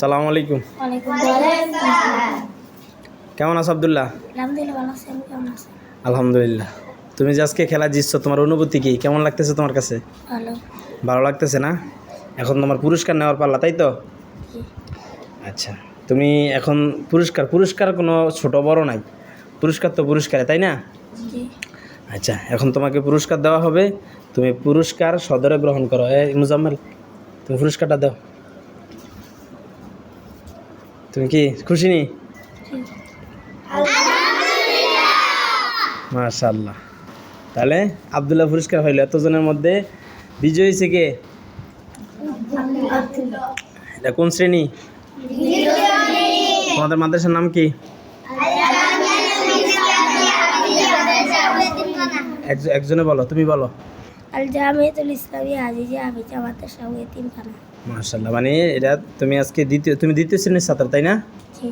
সালামু আলাইকুম। কেমন আছো আব্দুল্লাহ? আলহামদুলিল্লাহ। তুমি যে আজকে খেলা জিতছো, তোমার অনুভূতি কি? কেমন লাগতেছে তোমার কাছে? ভালো লাগতেছে না? এখন তোমার পুরস্কার নেওয়ার পাল্লা, তাই তো? আচ্ছা, তুমি এখন পুরস্কার কোনো ছোট বড় নাই, পুরস্কার তো পুরস্কারে, তাই না? আচ্ছা, এখন তোমাকে পুরস্কার দেওয়া হবে, তুমি পুরস্কার সদরে গ্রহণ করো। মুজাম্মেল, তুমি পুরস্কারটা দাও। তুমি কি খুশি নি? মাশাআল্লাহ। তাহলে আব্দুল্লাহ পুরস্কার হইল। এতজনের মধ্যে বিজয়ী হয়েছে কে? এটা কোন শ্রেণী? তোমাদের মাদ্রাসার নাম কি? একজনে বলো, তুমি বলো। আল জামিয়াতুল ইসলামিয়া আজিজিয়া হাফিজা মাদ্রাসা এতিমখানা। মাশাআল্লাহ। মানে এটা তুমি আজকে দ্বিতীয় শ্রেণীর ছাত্র, তাই না? জি।